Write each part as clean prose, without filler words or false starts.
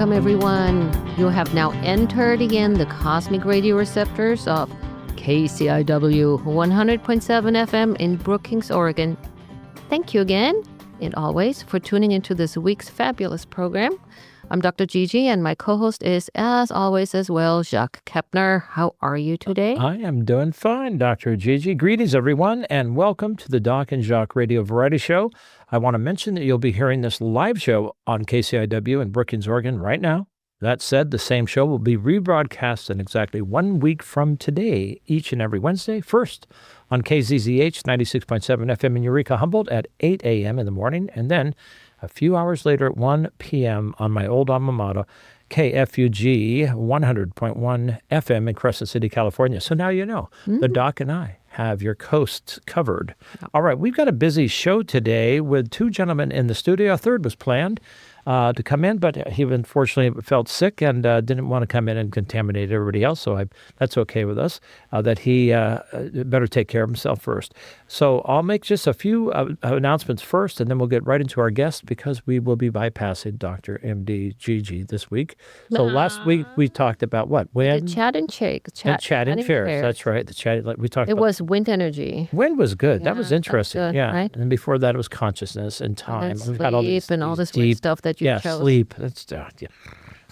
Welcome, everyone. You have now entered again the cosmic radio receptors of KCIW 100.7 FM in Brookings, Oregon. Thank you again, and always, for tuning into this week's fabulous program. I'm Dr. Gigi, and my co-host is, as always, as well, Jacques Kepner. How are you today? I am doing fine, Dr. Gigi. Greetings, everyone, and welcome to the Doc and Jacques Radio Variety Show. I want to mention that you'll be hearing this live show on KCIW in Brookings, Oregon right now. That said, the same show will be rebroadcast in exactly 1 week from today, each and every Wednesday. First on KZZH 96.7 FM in Eureka, Humboldt at 8 a.m. in the morning, and then a few hours later at 1 p.m. on my old alma mater, KFUG 100.1 FM in Crescent City, California. So now you know, the Doc and I have your coasts covered. All right, we've got a busy show today with two gentlemen in the studio. A third was planned to come in, but he unfortunately felt sick and didn't want to come in and contaminate everybody else. So that's okay with us, that he better take care of himself first. So I'll make just a few announcements first, and then we'll get right into our guest because we will be bypassing Dr. MD Gigi this week. So last week we talked about what? The chat and shake. Chat and fairs. That's right. The chat. We talked. It was wind energy. Wind was good. That was interesting. Good, yeah. Right? And before that, it was consciousness and time. And We've sleep had all these and all this deep weird stuff that you chose. Yeah, sleep. That's yeah.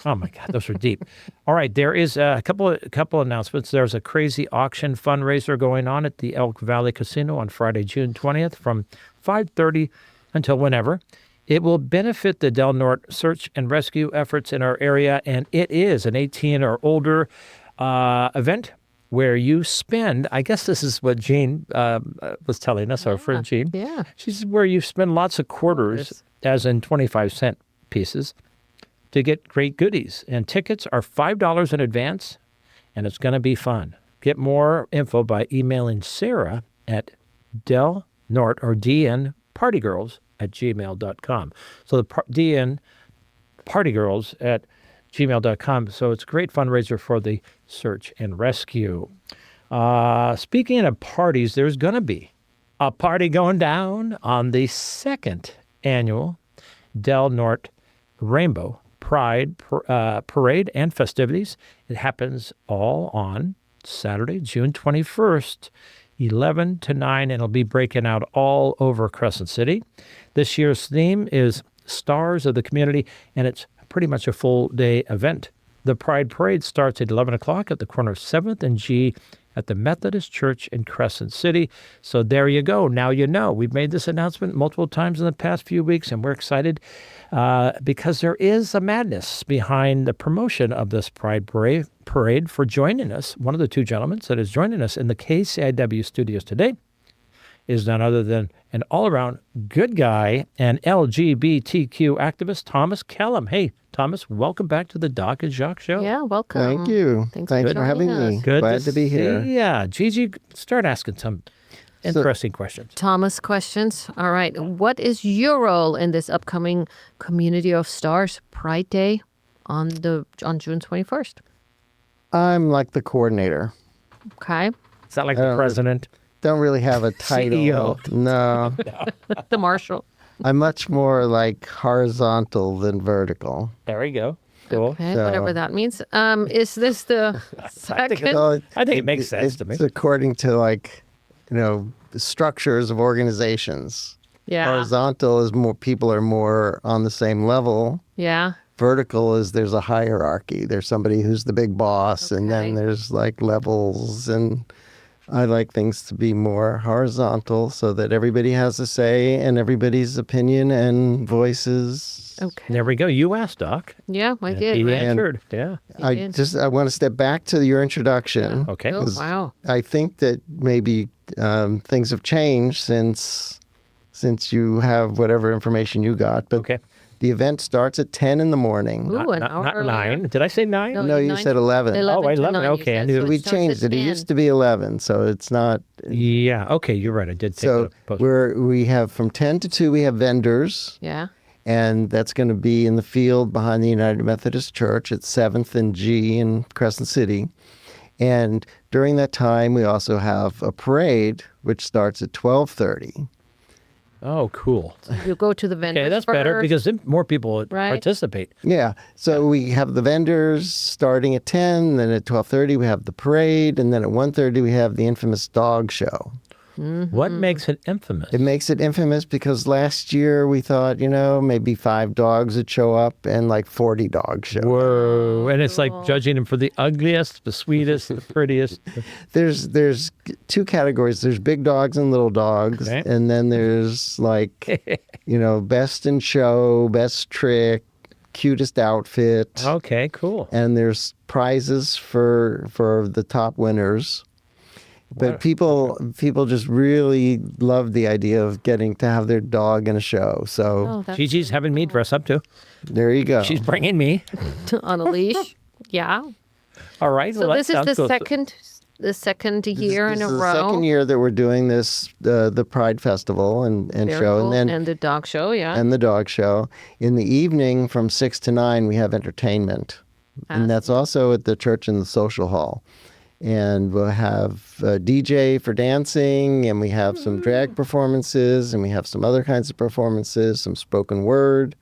Oh my God, those are deep. All right, there is a couple announcements. There's a crazy auction fundraiser going on at the Elk Valley Casino on Friday, June 20th from 5:30 until whenever. It will benefit the Del Norte search and rescue efforts in our area, and it is an 18 or older event where you spend, I guess this is what Jean was telling us, our friend Jean. Yeah. She said where you spend lots of quarters, as in 25-cent pieces, to get great goodies. And tickets are $5 in advance, and it's going to be fun. Get more info by emailing Sarah at Del Norte or dnpartygirls@gmail.com. So the DN Partygirls at gmail.com. So it's a great fundraiser for the search and rescue. Speaking of parties, there's going to be a party going down on the second annual Del Norte Rainbow Pride Parade and festivities. It happens all on Saturday, June 21st, 11 to 9, and it'll be breaking out all over Crescent City. This year's theme is Stars of the Community, and it's pretty much a full-day event. The Pride Parade starts at 11 o'clock at the corner of 7th and G at the Methodist Church in Crescent City. So there you go. Now you know. We've made this announcement multiple times in the past few weeks, and we're excited because there is a madness behind the promotion of this Pride Parade. For joining us, one of the two gentlemen that is joining us in the KCIW studios today is none other than an all-around good guy and LGBTQ activist, Thomas Kellum. Hey, Thomas, welcome back to the Doc and Jacques Show. Yeah, welcome. Thank you. Thanks for having me. Good Glad to be here. Yeah, Gigi, start asking some interesting questions. Thomas questions. All right. What is your role in this upcoming Community of Stars Pride Day on June 21st? I'm like the coordinator. Okay. Is that like the president? Don't really have a title. CEO. No. The marshal. I'm much more like horizontal than vertical. There we go. Cool. Okay, So- whatever that means. Is this the second? So I think it makes sense to me. It's according to the structures of organizations. Yeah. Horizontal is more, people are more on the same level. Yeah. Vertical is there's a hierarchy. There's somebody who's the big boss, and Okay. then there's like levels, and I like things to be more horizontal so that everybody has a say and everybody's opinion and voices. Okay. There we go. You asked, Doc. Yeah, I did. He Right? answered. Yeah. I want to step back to your introduction. Okay. Oh, wow. I think that maybe things have changed since you have whatever information you got. But Okay. the event starts at 10 in the morning. Ooh, an hour Not earlier. 9. Did I say 9? No, No, you 9 said 11. 11 Oh, to 11. 9, you Okay, I said, knew so We starts changed at it. It 10. used to be 11, so it's not. Yeah. Okay, you're right. I did take So the post. we have from 10 to 2, we have vendors. Yeah. And that's going to be in the field behind the United Methodist Church at 7th and G in Crescent City. And during that time, we also have a parade, which starts at 12:30. Oh, cool. You go to the vendors Okay, that's better first. because then more people would Right. participate. Yeah. So we have the vendors starting at 10, then at 12:30 we have the parade, and then at 1:30 we have the infamous dog show. What makes it infamous? It makes it infamous because last year we thought, maybe 5 dogs would show up and like 40 dogs showed up. Whoa. And it's like judging them for the ugliest, the sweetest, the prettiest. There's 2 categories. There's big dogs and little dogs. Okay. And then there's like, best in show, best trick, cutest outfit. Okay, cool. And there's prizes for the top winners. But What- people just really love the idea of getting to have their dog in a show. So Oh, that's Gigi's having me dress up too. there you go. She's bringing me. on a leash. Yeah. All right. So well, that this is sounds the cool. second year in This a is the row. second year that we're doing this, the Pride Festival and Very show, cool. and then And the dog show, yeah. and the dog show. In the evening from 6 to 9, we have entertainment. And that's also at the church in the social hall. And we'll have a DJ for dancing, and we have some drag performances, and we have some other kinds of performances, some spoken word,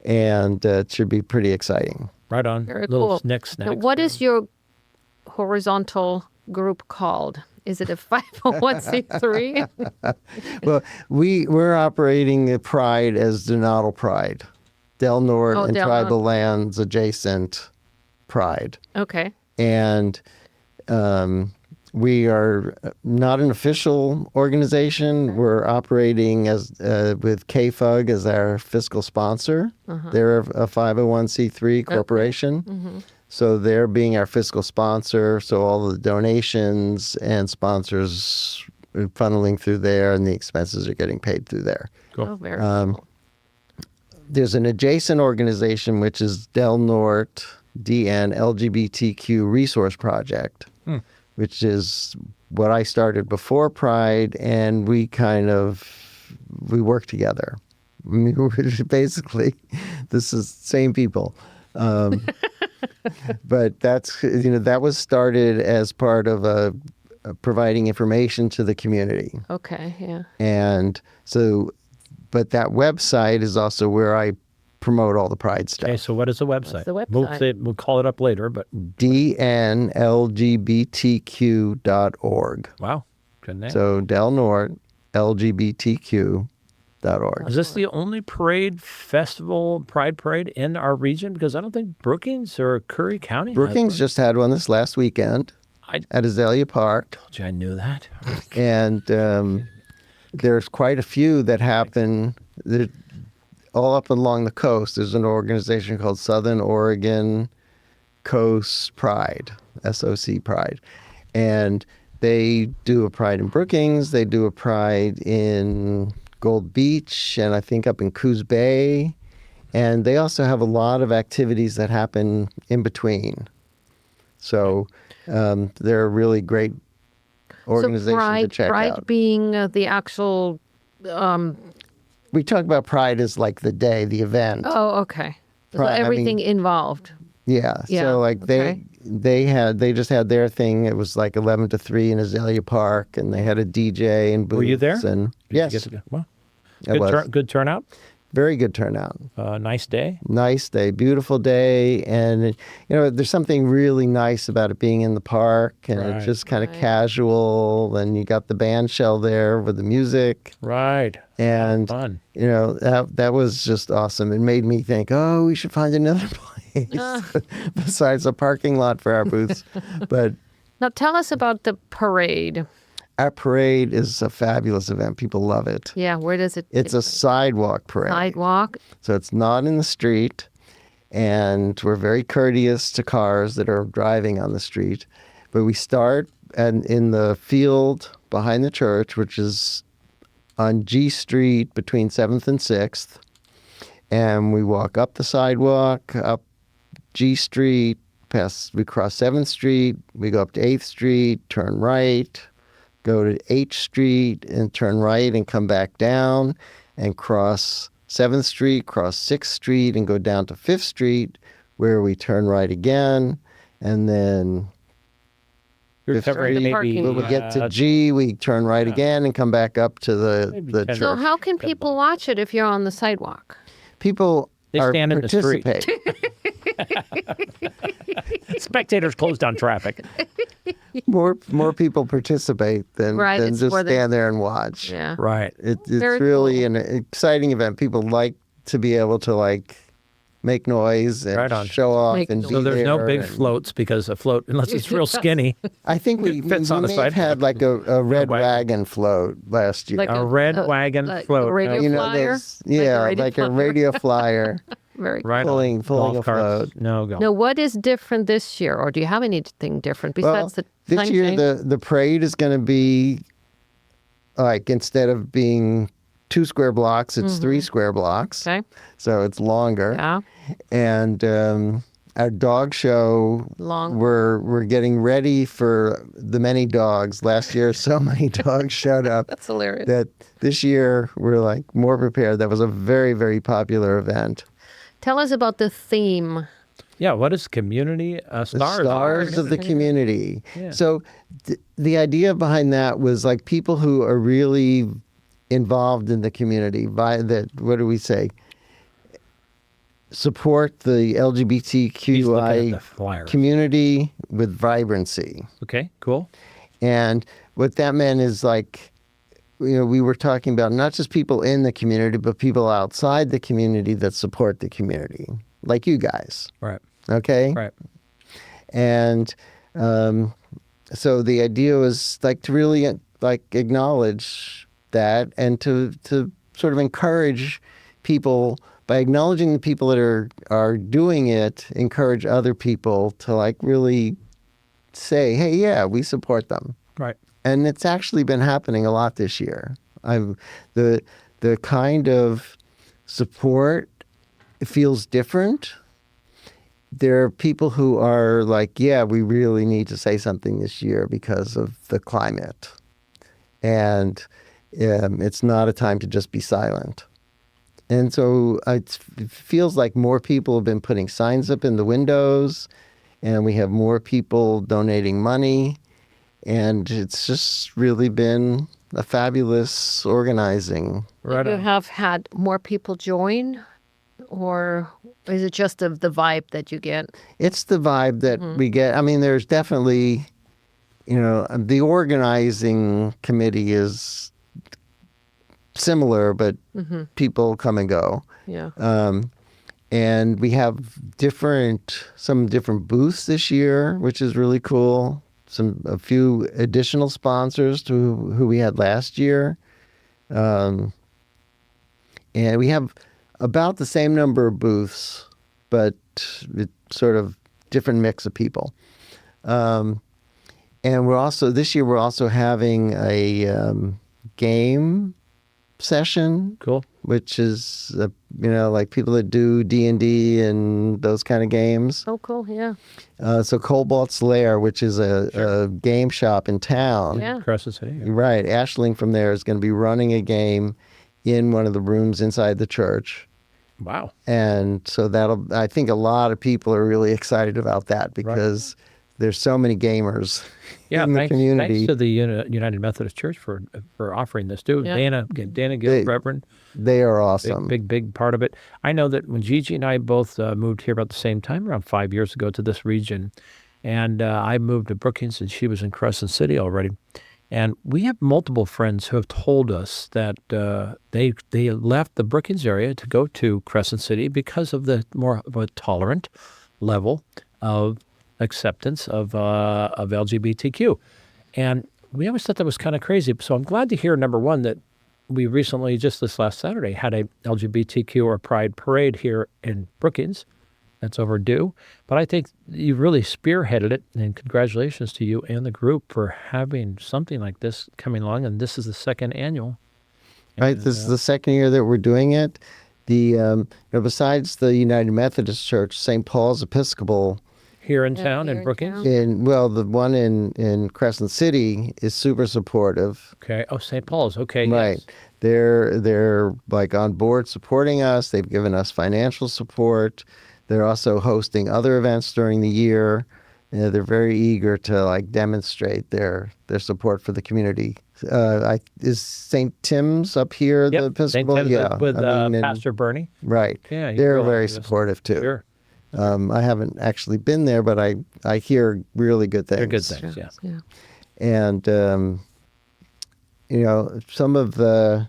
and it should be pretty exciting. Right on. Very Little cool. snacks. Now, what is your horizontal group called? Is it a 501c3? Well, we're operating the Pride as Donatal Pride, Del Norte Oh, and Del tribal Norte. lands adjacent Pride. Okay. And we are not an official organization. We're operating as with KFUG as our fiscal sponsor. They're a 501c3 corporation. So they're being our fiscal sponsor. So all the donations and sponsors are funneling through there, and the expenses are getting paid through there. Cool. Oh, very cool. There's an adjacent organization, which is Del Norte DN LGBTQ Resource Project, which is what I started before Pride, and we work together. I mean, we're basically, this is same people. But that was started as part of providing information to the community. Okay, yeah. And so, but that website is also where I promote all the Pride stuff. Okay, so what is the website? the website? We'll call it up later, but dnlgbtq.org. wow, good name. So Del Norte, LGBTQ.org. Is this the only pride parade in our region? Because I don't think Brookings or Curry County has Brookings one. just had one this last weekend I at Azalea Park. told you I knew that. And there's quite a few that happen all up along the coast. There's an organization called Southern Oregon Coast Pride, SOC Pride. And they do a pride in Brookings. They do a pride in Gold Beach, and I think up in Coos Bay. And they also have a lot of activities that happen in between. So they're a really great organization to check Pride out. being the actual. We talk about Pride as like the day, the event. Oh, okay. So Pride, I mean- everything involved. Yeah. Yeah, So like okay. they just had their thing. It was like 11 to 3 in Azalea Park, and they had a DJ and booths. Were you there? And Did yes, you get to go? Well, I was. good turnout. Very good turnout. Nice day. Nice day, beautiful day, and there's something really nice about it being in the park, and Right. it's just kind of Right. casual. And you got the band shell there with the music, Right. and Fun. that was just awesome. It made me think, oh, we should find another place besides a parking lot for our booths. But Now tell us about the parade. our parade is a fabulous event. People love it. Yeah, where does it? It's a sidewalk parade. sidewalk. So it's not in the street, and we're very courteous to cars that are driving on the street. But we start in the field behind the church, which is on G Street between 7th and 6th. And we walk up the sidewalk, up G Street, we cross 7th Street, we go up to 8th Street, turn right, go to H Street and turn right and come back down and cross 7th Street, cross 6th Street and go down to 5th Street, where we turn right again and then You're Fifth covering Street. maybe, When we get to G, we turn right again and come back up to Maybe the 10. So church. how can people watch it if you're on the sidewalk? People They are stand in the street. participate. Spectators close down traffic. more people participate than Right, than it's just more than- stand there and watch. Yeah. Right. It's Very really cool. an exciting event. People like to be able to like make noise and Right on. show off Make and noise. be So there's no there big and- floats because a float, unless it's real skinny, I think we fits on the may have sidewalk. had like a red wagon. wagon float last year. Like a red wagon like float. a radio you know, flyer? those, yeah, radio like a flyer. radio flyer Very cool. Right on. pulling Golf a carts. float. No, golf. Now, what is different this year, or do you have anything different Well, besides the this time year change? the parade is going to be like instead of being 2 square blocks, it's 3 square blocks. Okay. So it's longer. Yeah. And our dog show, Long. we're getting ready for the many dogs. Last year, so many dogs showed up That's hilarious. that this year we're like more prepared. That was a very, very popular event. Tell us about the theme. Yeah, what is community The stars? stars of the community. Yeah. So the idea behind that was like people who are really involved in the community by that, what do we say? Support the He's looking at the LGBTQI flyer. community with vibrancy. Okay, cool. And what that meant is like, we were talking about not just people in the community, but people outside the community that support the community, like you guys. Right, Okay. right. And so the idea was like to really like acknowledge that and to sort of encourage people by acknowledging the people that are doing it, encourage other people to like really say, hey, yeah, we support them. Right. And it's actually been happening a lot this year. The kind of support feels different. There are people who are like, yeah, we really need to say something this year because of the climate. And it's not a time to just be silent. And so it feels like more people have been putting signs up in the windows, and we have more people donating money. And it's just really been a fabulous organizing. Right You on. have had more people join, or is it just the vibe that you get? It's the vibe that we get. I mean, there's definitely, the organizing committee is similar, but people come and go. Yeah. And we have some different booths this year, which is really cool. A few additional sponsors to who we had last year. And we have about the same number of booths, but it's sort of different mix of people. And this year we're also having a game session, Cool. which is, like people that do D&D and those kind of games. Oh, cool. Yeah. So Cobalt's Lair, which is a game shop in town. Yeah. Crescent City. Yeah. Right. Ashling from there is going to be running a game in one of the rooms inside the church. Wow. And so I think a lot of people are really excited about that because there's so many gamers Yeah, in the thanks, community. Thanks to the United Methodist Church for offering this too. Yeah. Dana Gill, Reverend, They are awesome. big part of it. I know that when Gigi and I both moved here about the same time, around 5 years ago, to this region, and I moved to Brookings, and she was in Crescent City already. And we have multiple friends who have told us that they left the Brookings area to go to Crescent City because of the more of a tolerant level of acceptance of LGBTQ. And we always thought that was kind of crazy. So I'm glad to hear, number one, that we recently, just this last Saturday, had a LGBTQ or Pride parade here in Brookings. That's overdue. But I think you really spearheaded it, and congratulations to you and the group for having something like this coming along. And this is the second annual. Right. This is the second year that we're doing it. Besides the United Methodist Church, St. Paul's Episcopal Here in Yeah, town here in in Brookings? town. the one in Crescent City is super supportive. Okay. Oh, St. Paul's. Okay. Right. Yes. They're like on board supporting us. They've given us financial support. They're also hosting other events during the year. they're very eager to like demonstrate their support for the community. Is St. Tim's up here the Yep. St. Episcopal? Tim's Yeah, with I mean, and- Pastor Bernie. right. Yeah, he's They're really very good. supportive too. Sure. I haven't actually been there, but I hear really good things. They're good things, yeah. Yeah. And some of the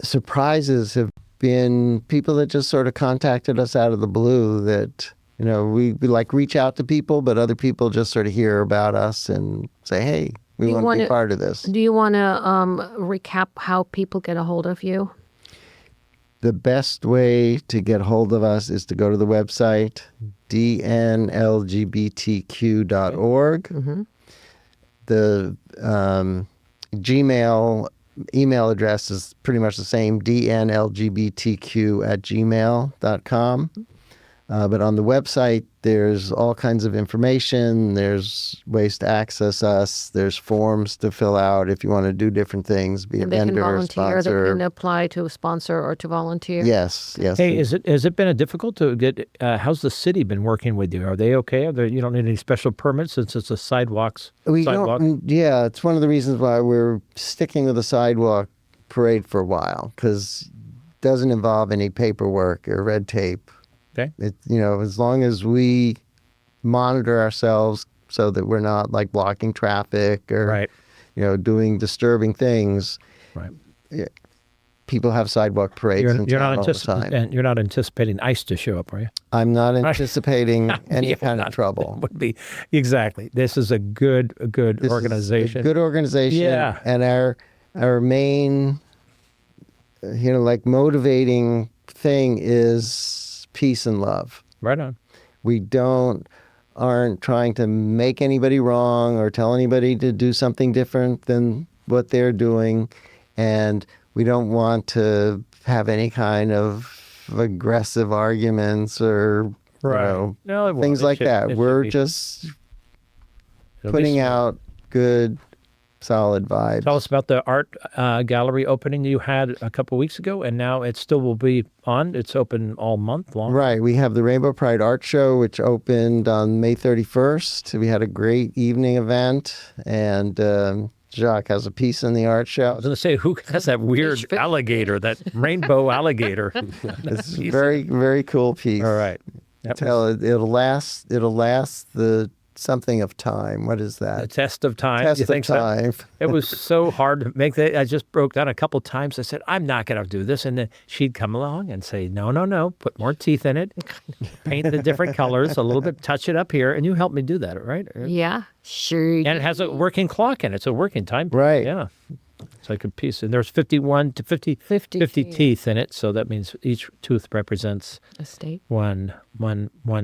surprises have been people that just sort of contacted us out of the blue that we like reach out to people, but other people just sort of hear about us and say, hey, we want to be part of this. Do you want to recap how people get a hold of you? The best way to get hold of us is to go to the website, dnlgbtq.org. Mm-hmm. The Gmail email address is pretty much the same, dnlgbtq@gmail.com. But on the website, there's all kinds of information. There's ways to access us. There's forms to fill out if you want to do different things, be And a they can vendor, volunteer. sponsor. They can apply to sponsor or to volunteer. Yes. Hey, has it been a difficult to get? How's the city been working with you? Are they okay? You don't need any special permits since it's a sidewalk. Yeah, it's one of the reasons why we're sticking with the sidewalk parade for a while, because it doesn't involve any paperwork or red tape. Okay. As long as we monitor ourselves so that we're not like blocking traffic or, Right. Doing disturbing things. Right. People have sidewalk parades in town all the time. And you're not anticipating ICE to show up, are you? I'm not anticipating any kind of trouble. Would be exactly. This is a good This organization. is a good organization. Yeah. And our main, motivating thing is peace and love. Right on. We aren't trying to make anybody wrong or tell anybody to do something different than what they're doing. And we don't want to have any kind of aggressive arguments or No, it won't. things It like should- that. it should We're be- just it'll be putting smooth. out good, solid vibes. Tell us about the art gallery opening you had a couple weeks ago, and now it still will be on. It's open all month long. Right. We have the Rainbow Pride Art Show, which opened on May 31st. We had a great evening event, and Jacques has a piece in the art show. I was going to say, who has that weird alligator, that rainbow alligator? It's a very, very cool piece. All right. It'll last the something of time. What is that? The test of time. Test you think of time. So? It was so hard to make that. I just broke down a couple times. I said, I'm not going to do this. And then she'd come along and say, no, put more teeth in it, paint the different colors a little bit, touch it up here. And you helped me do that, right? Yeah, sure. And it has a working clock in it. It's a working time. Right. Yeah. It's like a piece. And there's 50 teeth in it. So that means each tooth represents A state. one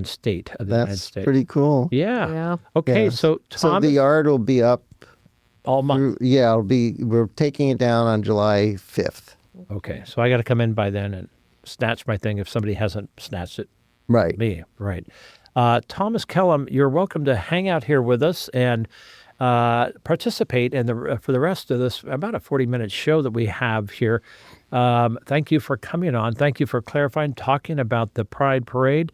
state of the United That's States. pretty cool. Yeah. Yeah. Okay. Yeah. So Tom, the art will be up. all month. We're taking it down on July 5th. Okay. So I got to come in by then and snatch my thing if somebody hasn't snatched it. Right. Me. Right. Thomas Kellum, you're welcome to hang out here with us and participate in for the rest of this about a 40-minute show that we have here. Thank you for coming on. Thank you for clarifying, talking about the Pride Parade.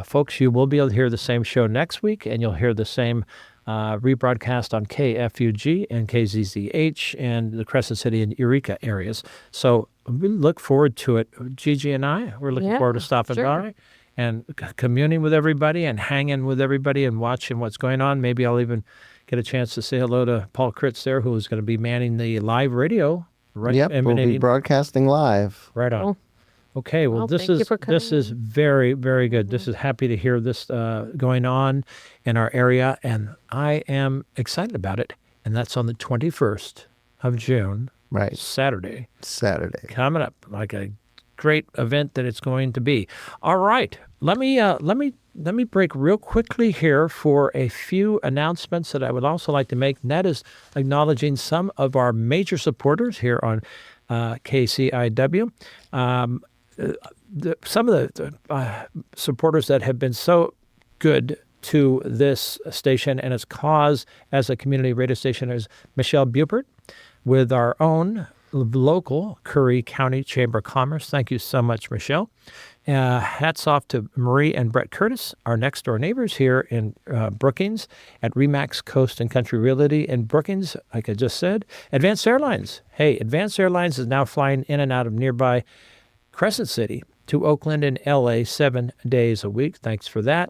Folks, you will be able to hear the same show next week, and you'll hear the same rebroadcast on KFUG and KZZH and the Crescent City and Eureka areas. So we look forward to it. Gigi and I, we're looking forward to stopping by and communing with everybody and hanging with everybody and watching what's going on. Maybe I'll even get a chance to say hello to Paul Kritz there, who's going to be manning the live radio. Right, Yep, we'll be broadcasting live. Right on. Cool. Okay, well, this thank you for coming is very, very good. This is happy to hear this going on in our area, and I am excited about it. And that's on the 21st of June, Right. Saturday, Coming up, like a great event that it's going to be. All right, let me break real quickly here for a few announcements that I would also like to make. And that is acknowledging some of our major supporters here on KCIW. Some of the supporters that have been so good to this station and its cause as a community radio station is Michelle Bupert with our own local Curry County Chamber of Commerce. Thank you so much, Michelle. Hats off to Marie and Brett Curtis, our next door neighbors here in Brookings at Remax Coast and Country Realty in Brookings, like I just said. Advanced Airlines. Hey, Advanced Airlines is now flying in and out of nearby Crescent City to Oakland and LA 7 days a week. Thanks for that.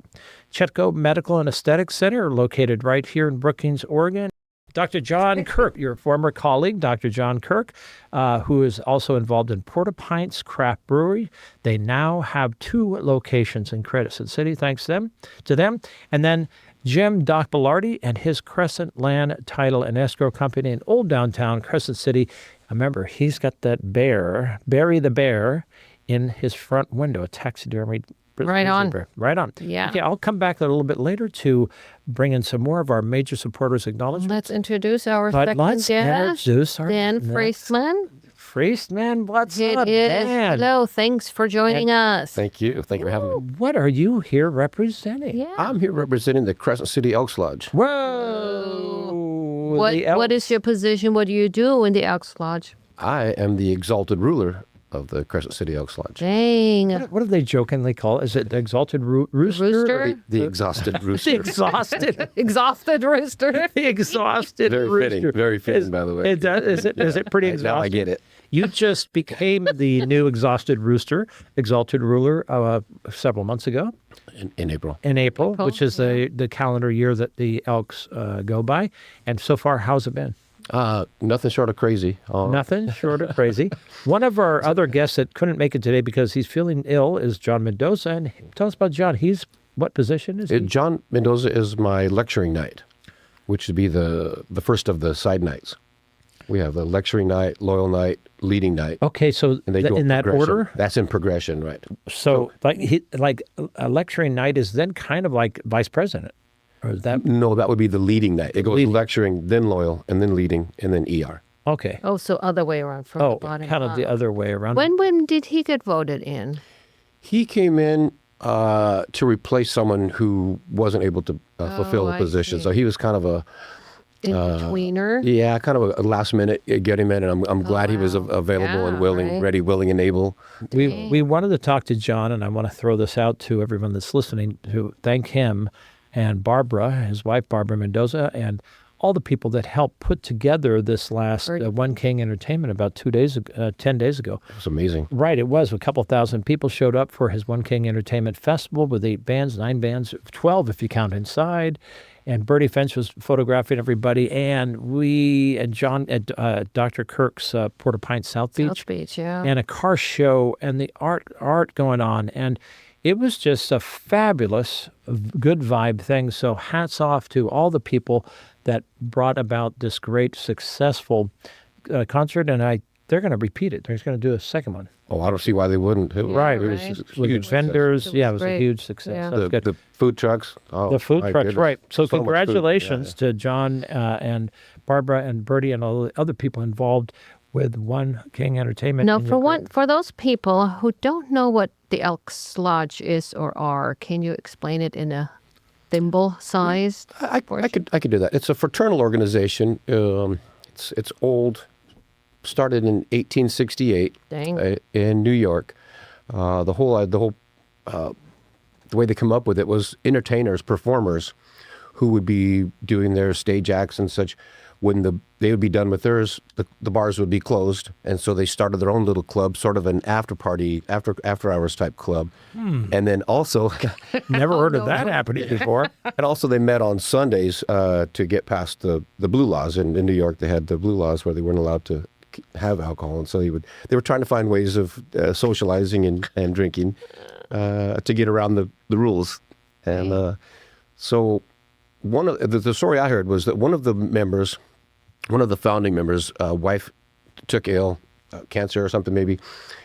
Chetco Medical and Aesthetic Center, located right here in Brookings, Oregon. Dr. John Kirk, your former colleague, Dr. John Kirk, who is also involved in Porta Pints Craft Brewery. They now have 2 locations in Crescent City, thanks to them. And then Jim Doc Bellardi and his Crescent Land Title and Escrow Company in Old Downtown Crescent City. Remember, he's got that bear, Barry the Bear, in his front window, a taxidermied Right on. bear. Right on. Yeah. Okay, I'll come back a little bit later to bring in some more of our major supporters acknowledgments. Let's introduce our But second let's guest, introduce our Dan next- Friesman. Friesman, what's It up, is. Dan? Hello, thanks for joining us. Thank you. Thank you for having me. What are you here representing? Yeah. I'm here representing the Crescent City Elks Lodge. Whoa! What is your position? What do you do in the Elks Lodge? I am the exalted ruler of the Crescent City Elks Lodge. Dang. What do they jokingly call it? Is it the exalted rooster? Rooster? The exhausted The rooster. exhausted. Exhausted rooster. The exhausted Very rooster. fitting. Very fitting, by the way. It does, is it pretty exhausted? Now I get it. You just became the new exhausted rooster, exalted ruler, several months ago In April. in April, April, which is the calendar year that the Elks go by. And so far, how's it been? Nothing short of crazy. Nothing short of crazy. One of our other guests that couldn't make it today because he's feeling ill is John Mendoza. And tell us about John. What position is he? John Mendoza is my lecturing night, which would be the first of the side nights. We have the lecturing night, loyal night, leading night. Okay, so And they go in that progression. order? That's in progression, right? So like a lecturing night is then kind of like vice president. Or is that No, that would be the leading night. It goes Leading. lecturing, then loyal, and then leading, and then ER. okay? Oh, so other way around from the Oh, bottom kind of up. the other way around. When did he get voted in? He came in to replace someone who wasn't able to fulfill the I position. see. So he was kind of a In-betweener? kind of a last minute get him in, and I'm glad he was wow. available and Yeah, willing, right. ready, willing, and able. We wanted to talk to John, and I want to throw this out to everyone that's listening to thank him and Barbara, his wife, Barbara Mendoza, and all the people that helped put together this last One King Entertainment about 10 days ago. It was amazing. Right, it was. A couple thousand people showed up for his One King Entertainment Festival with 8 bands, 9 bands, 12 if you count inside. And Bertie Finch was photographing everybody. And John at Dr. Kirk's Porta Pint South Beach. South Beach, yeah. And a car show and the art going on. And it was just a fabulous, good vibe thing. So hats off to all the people that brought about this great, successful concert. And they're going to repeat it. They're going to do a second one. Oh, I don't see why they wouldn't. It was, Right. It was right. a With huge vendors. It Yeah, it was was a great. huge success. Yeah. That's good. The food trucks. Oh, The food my trucks, goodness. right. So much food. congratulations Yeah, to John and Barbara and Bertie and all the other people involved with One King Entertainment. Now, And you're for those people who don't know what the Elks Lodge is or are, can you explain it in a thimble-sized? I could do that. It's a fraternal organization. It's old. Started in 1868 Dang. in New York. The way they come up with it was entertainers, performers, who would be doing their stage acts and such. When they would be done with theirs, the bars would be closed, and so they started their own little club, sort of an after party, after hours type club. And then also, never heard of that happening before. and also they met on Sundays to get past the blue laws. In New York, they had the blue laws where they weren't allowed to have alcohol, and so they were trying to find ways of socializing and drinking to get around the rules. And so one of the story I heard was that one of the founding members' wife took ill, cancer or something maybe,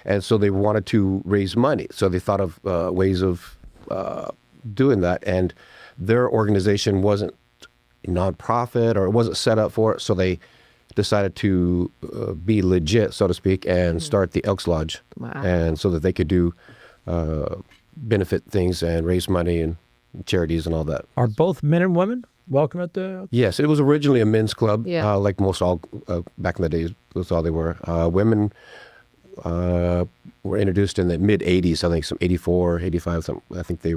and so they wanted to raise money. So they thought of ways of doing that, and their organization wasn't a nonprofit or it wasn't set up for it, so they decided to be legit, so to speak, and start the Elks Lodge, Wow. and so that they could do benefit things and raise money and charities and all that. Are both men and women welcome at the? Yes, it was originally a men's club, Yeah. like most all back in the days. That's all they were. Women were introduced in the mid 80s. I think some 84, 85. I think the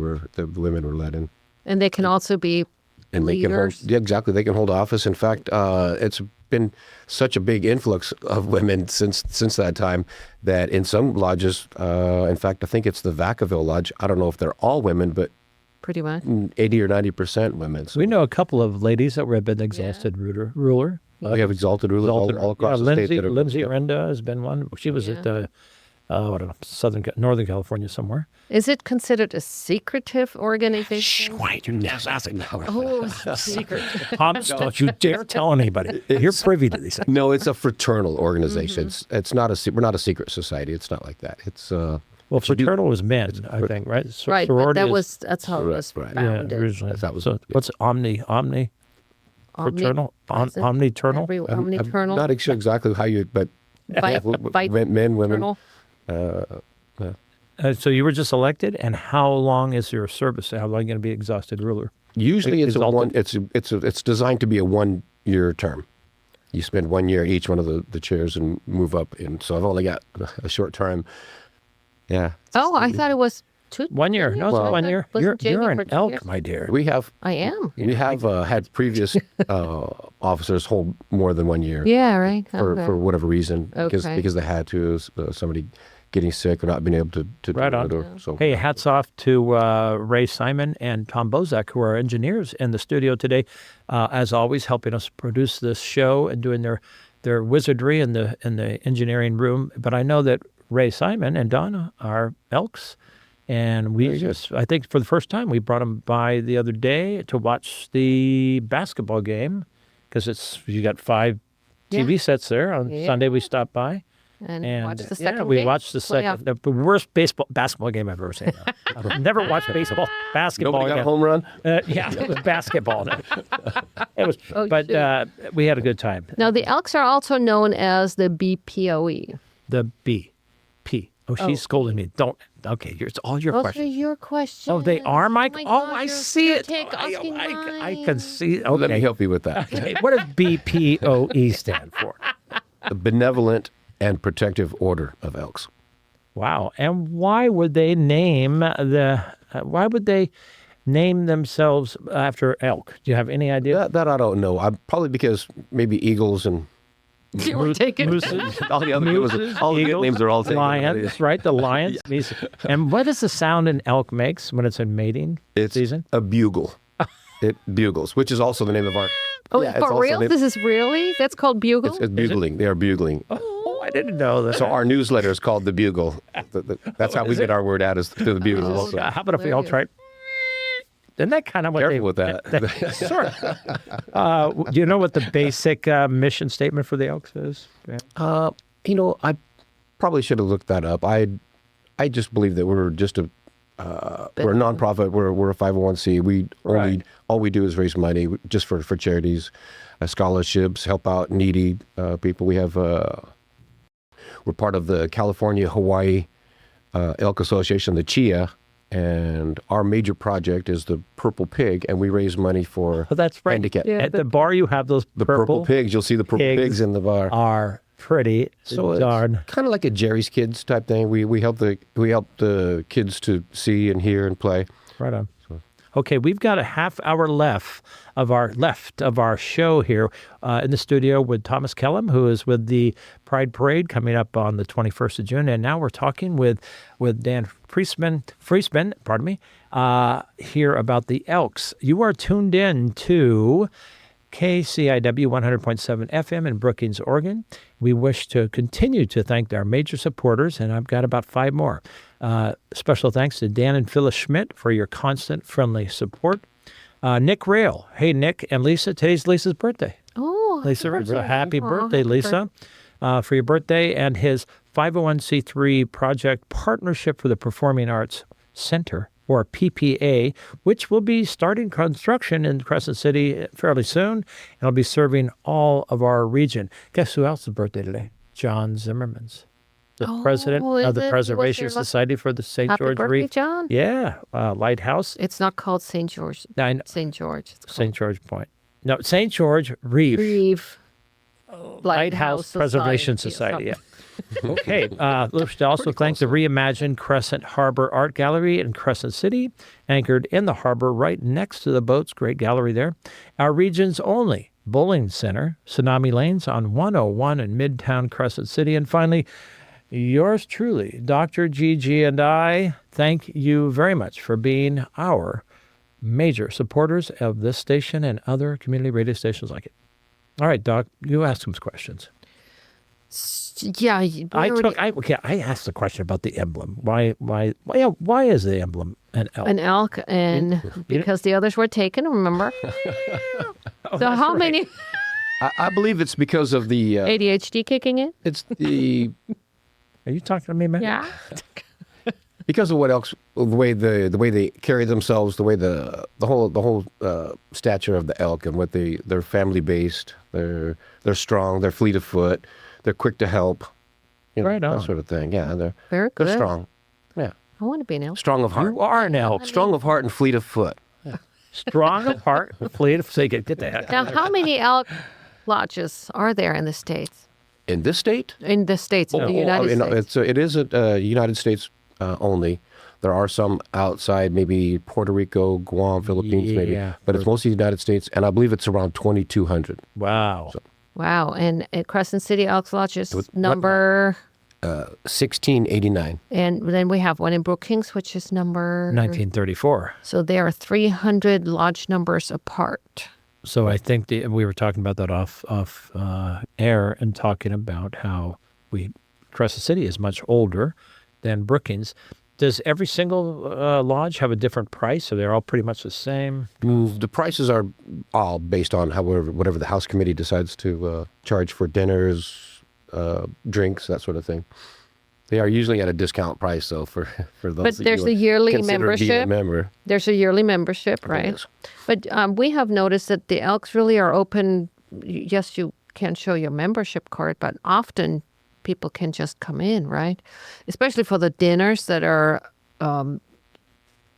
women were let in. And they can also be And they can hold, leaders. yeah, exactly. They can hold office. In fact, it's been such a big influx of women since that time that in some lodges, in fact, I think it's the Vacaville Lodge. I don't know if they're all women, but Pretty much. 80 or 90% women. So We know a couple of ladies that have been exhausted ruler. we have exalted rulers all across the Lindsay, state. That are, Lindsay Renda has been one. She was at I don't know, Northern California somewhere. Is it considered a secretive organization? Quiet, you're nothing. Oh, it's secret. Thomas, don't you dare tell anybody. You're privy to these things. No, it's a fraternal organization. It's not we're not a secret society. It's not like that. It's Well, fraternal was men, I think, right? Right, but Sorority is- that's how it was Right. founded. originally. That was- so. What's omni fraternal, Omnipresent, omniternal? I'm Omniternal. not sure exactly how you, but Bite- men, women. Fraternal. So you were just elected, and how long is your service? How long are you going to be exhausted ruler? Usually it's Exalted. it's designed to be a 1-year term. You spend 1 year each one of the chairs and move up. And so I've only got a short term. Yeah. Oh, I thought it was 2 1 year. No, it's years. 1 year. Wasn't Jamie You're for an 2 elk, years? my dear. We have I am. had previous officers hold more than 1 year. Yeah, right. For, Okay. for whatever reason, Okay. because they had to, somebody getting sick or not being able to Right do on. it. Or, so Hey, hats off to Ray Simon and Tom Bozak, who are engineers in the studio today, as always, helping us produce this show and doing their wizardry in the engineering room. But I know that Ray Simon and Donna are Elks, and I think for the first time we brought them by the other day to watch the basketball game because you got 5 TV sets there. On Sunday we stopped by. And watch the second we game. watched the second, the worst basketball game I've ever seen. I've never watched basketball nobody got game. a home run. Yeah, it was basketball. It was, Oh, but we had a good time. Now, the Elks are also known as the BPOE. The BP. Oh, she's scolding me. Don't. Okay, it's all your Those questions. are your questions. Oh, they are, Mike? my Oh, God, I you're see it. asking I mine. can see. Let me Okay. help you with that. Okay, what does BPOE stand for? The Benevolent and Protective Order of Elks. Wow. And why would they name why would they name themselves after elk? Do you have any idea? That I don't know. Probably because maybe eagles and You were taking Mooses, all the other Mooses, all the good eagles, names are all taken. lions, right? The lions. And what is the sound an elk makes when it's in mating It's season? a bugle. It bugles, which is also the name of our. Oh, Yeah, it's for also real? named- This is really? That's called bugle? It's bugling. They are bugling. Oh, I didn't know that. So our newsletter is called The Bugle. That's how we get our word out, is through the bugle. Oh, So How about if we all try? Isn't that kind of what careful with that. Sort of. Do you know what the basic mission statement for the Elks is? Yeah. I probably should have looked that up. I just believe that we're just we're a nonprofit. We're a 501c. All we do is raise money just for charities, scholarships, help out needy people. We have we're part of the California Hawaii Elk Association, the CHIA, and our major project is the Purple Pig, and we raise money for Oh, that's right. handicap. Yeah. At the bar, you have those The purple pigs. You'll see the purple pigs in the bar. Are pretty So darn. it's kind of like a Jerry's Kids type thing. We help the kids to see and hear and play. Right on. Okay, we've got a half hour left of our show here in the studio with Thomas Kellum, who is with the Pride Parade coming up on the 21st of June, and now we're talking with Dan Friesman, pardon me, here about the Elks. You are tuned in to KCIW 100.7 FM in Brookings, Oregon. We wish to continue to thank our major supporters, and I've got about 5 more. Special thanks to Dan and Phyllis Schmidt for your constant friendly support. Nick Rail. Hey, Nick and Lisa. Today's Lisa's birthday. Oh, Lisa, happy Oh, birthday, happy Lisa, for your birthday. And his 501c3 project, Partnership for the Performing Arts Center, or PPA, which will be starting construction in Crescent City fairly soon, and it'll be serving all of our region. Guess who else's birthday today? John Zimmerman's, the president is of the it? He was Preservation here Society for the St. Happy George birthday, Reef. John. Yeah, Lighthouse, It's not called St. George. I know. St. George. It's called St. George Point. No, St. George Reef. Reeve. Lighthouse Preservation Society. Yeah. Okay. We should also thank the reimagined Crescent Harbor Art Gallery in Crescent City, anchored in the harbor right next to the boats. Great gallery there. Our region's only bowling center, Tsunami Lanes on 101 in Midtown Crescent City. And finally, yours truly, Dr. Gigi, and I thank you very much for being our major supporters of this station and other community radio stations like it. All right, Doc, you ask some questions. Yeah, I asked the question about the emblem. Why is the emblem an elk? an elk, and because the others were taken, remember? So how many I believe it's because of the ADHD kicking in? it's the Are you talking to me, man? Yeah. because of what else, the way they carry themselves, the way the whole stature of the elk and what they're family based, they're strong, they're fleet of foot, they're quick to help, Right on. that sort of thing. Yeah, Very they're good. strong. Yeah, I want to be an elk. strong of heart. You are an elk. Strong of heart and fleet of foot. Strong of heart, fleet of say, get that. Now, how many elk lodges are there in the States? In this state, In the States, in the United States. it is a United States only. There are some outside, maybe Puerto Rico, Guam, Philippines, maybe, Yeah. but it's mostly the United States, and I believe it's around 2,200. Wow. Wow. And at Crescent City Elks Lodge is number, 1689. and then we have one in Brookings, which is number 1934. So they are 300 lodge numbers apart. So I think we were talking about that off air and talking about how Crescent City is much older than Brookings. Does every single lodge have a different price? Or they're all pretty much the same? The prices are all based on whatever the house committee decides to charge for dinners, drinks, that sort of thing. They are usually at a discount price, though, for those. But that there's you the would yearly consider being a membership. member. There's a yearly membership, right? Yes. But we have noticed that the Elks really are open. Yes, you can show your membership card, but often people can just come in, right? Especially for the dinners that are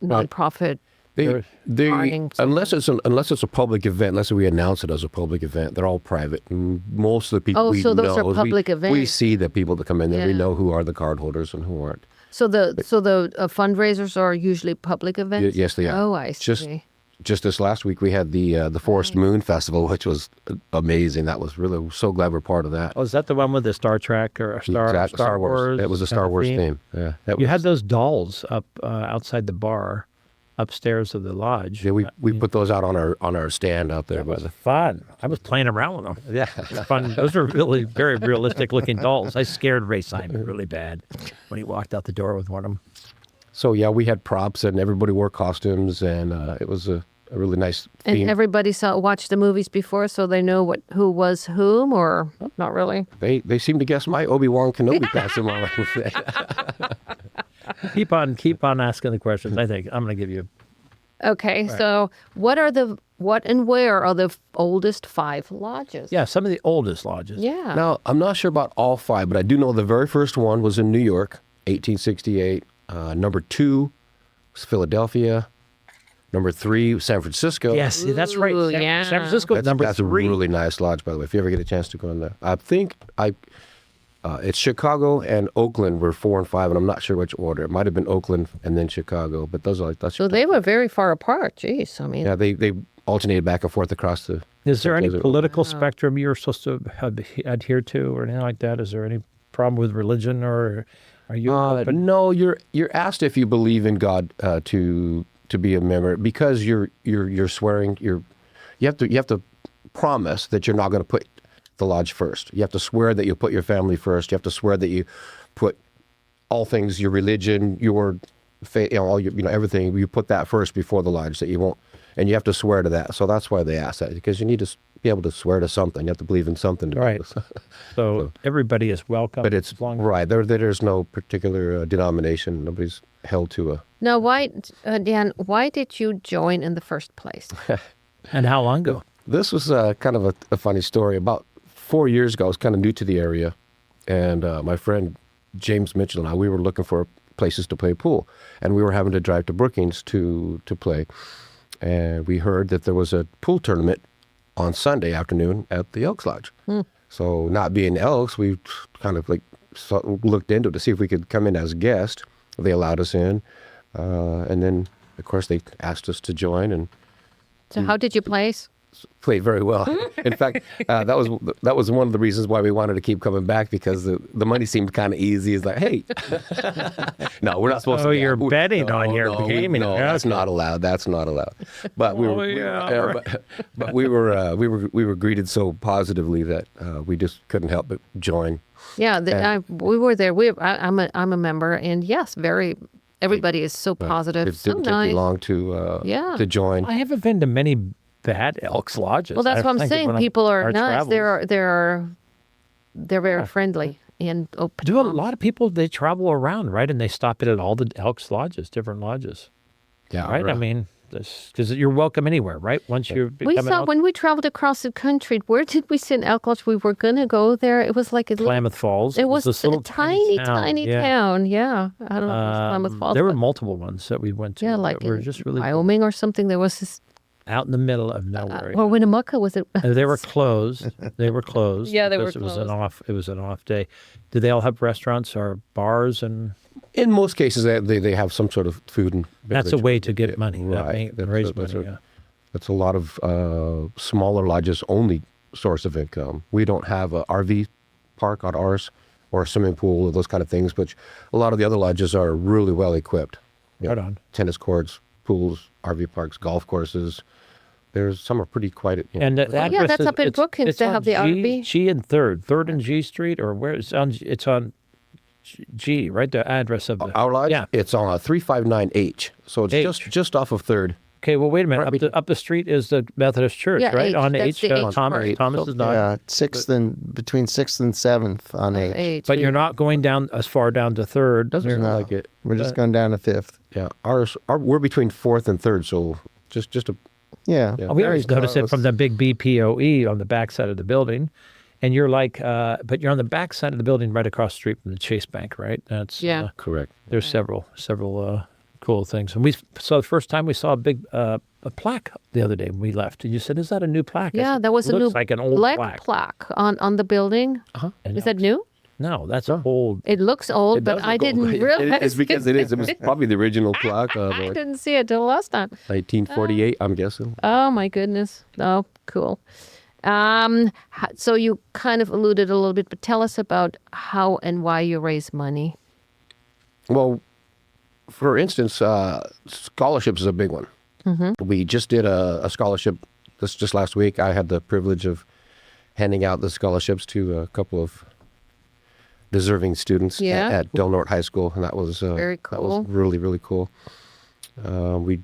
nonprofit. They Earnings. unless it's a public event, unless we announce it as a public event, they're all private. And most of the people Oh, we so those know, are public we events. see the people that come in there. We Yeah. know who are the card holders and who aren't. So the fundraisers are usually public events. Yes, they are. Oh, I see. Just this last week, we had the Forest Moon Festival, which was amazing. That was really so glad we're part of that. Oh, is that the one with the Star Trek or Star Wars? It was a Star Wars theme. Yeah, You had those dolls up outside the bar, upstairs of the lodge. Yeah, we put those out on our stand out there. It was fun. I was playing around with them. Yeah, It was fun. Those are really very realistic looking dolls. I scared Ray Simon really bad when he walked out the door with one of them. So yeah, we had props and everybody wore costumes, and it was a really nice And theme. everybody watched the movies before, so they know who was whom, or not really. They seem to guess my Obi-Wan Kenobi costume. Keep on asking the questions. I think I'm going to give you. Okay, so what and where are the oldest 5 lodges? Yeah, some of the oldest lodges. Yeah. Now, I'm not sure about all 5, but I do know the very first one was in New York, 1868. Number 2 was Philadelphia. Number 3, San Francisco. Yes, that's right. Ooh, San, yeah. San Francisco, That's number a 3. really nice lodge, by the way. If you ever get a chance to go in there, I think it's Chicago and Oakland were 4 and 5, and I'm not sure which order. It might have been Oakland and then Chicago, but that's So they were very far apart. Jeez, I mean. yeah. They alternated back and forth across the. Is there any Desert. political spectrum you're supposed to adhere to or anything like that? Is there any problem with religion, or are you open? No, you're asked if you believe in God to be a member, because you're swearing. You have to promise that you're not going to put the lodge first. You have to swear that you'll put your family first. You have to swear that you put all things, your religion, your faith, everything. You put that first before the lodge. That you won't, and you have to swear to that. So that's why they ask that, because you need to be able to swear to something. You have to believe in something. To Right. do this. So everybody is welcome. But it's as long right. There's no particular denomination. Nobody's held to a. Now, Dan, why did you join in the first place? And how long ago? This was kind of a funny story. About 4 years ago, I was kind of new to the area, and my friend James Mitchell and I, we were looking for places to play pool, and we were having to drive to Brookings to play, and we heard that there was a pool tournament on Sunday afternoon at the Elks Lodge. So not being Elks, we kind of like looked into it to see if we could come in as guests. They allowed us in. And then, of course, they asked us to join and So how did you place? played very well. In fact, that was one of the reasons why we wanted to keep coming back, because the money seemed kind of easy. It's like, hey, no, we're not supposed to. Oh, be you're out. betting on your gaming. No, that's not allowed. That's not allowed. But we were, but we were greeted so positively that we just couldn't help but join. Yeah, we were there. I'm a member, and yes, everybody is so positive. It So didn't take nice. me long to Yeah. to join. I haven't been to many bad Elks lodges. Well, that's I what I'm think saying. when People are our nice. travels- They're very friendly and open. Do a lot of people, they travel around, right? And they stop at all the Elks lodges, different lodges, Yeah, right? I mean, because you're welcome anywhere, right? Once you We become an saw Elk, when we traveled across the country. Where did we see an elk lodge? We were gonna go there. It was like a little, Klamath Falls. it was this a little tiny yeah. town. Yeah, I don't know if it was Klamath Falls. There were but multiple ones that we went to. yeah, that like were in just really Wyoming or something. There was this, out in the middle of nowhere. or Winnemucca was it? They were closed. They were closed. Yeah, they were because It was an closed. It was an off day. Did they all have restaurants or bars? And In most cases, they have some sort of food and that's a beverage. way to get money. Right. Raise That's money. a- Yeah. That's a lot of smaller lodges' only source of income. We don't have a RV park on ours or a swimming pool or those kind of things, but a lot of the other lodges are really well equipped. You know, Right on. Tennis courts, pools, RV parks, golf courses. There's some are pretty quiet. You know. And the address that's is- up in it's- Brookings. it's They on have the RV. G and Third and G Street, or where it's on? It's on G, right? The address of the Our lodge, Yeah. it's on 359H, so it's H. just off of Third. Okay, well, wait a minute. Right. Up the street is the Methodist Church, Yeah, right? H. On That's H. the H Thomas. part. Thomas is not. Yeah, between 6th and 7th on 8. Age. But you're not going down as far down to Third. Doesn't sound No. like it. We're just going down to 5th. Yeah, we're between 4th and 3rd, so just a Yeah. Yeah. We very always notice it close. from the big BPOE on the back side of the building. And you're like, but you're on the back side of the building right across the street from the Chase Bank, right? That's Yeah. correct. there's several cool things. And we saw the first time we saw a big a plaque the other day when we left. And you said, "Is that a new plaque?" I Yeah, said, that was a "Looks new like an old black plaque on the building. And Is that new? No, that's old. It looks old, It but does I look old. didn't realize. It's because it is. It was probably the original plaque of I didn't see it till last time. 1948, I'm guessing. Oh my goodness! Oh, cool. So you kind of alluded a little bit, but tell us about how and why you raise money. Well, for instance, scholarships is a big one. We just did a scholarship just last week. I had the privilege of handing out the scholarships to a couple of deserving students Yeah. at Del Norte High School, and that was Very That cool. was really, really cool. We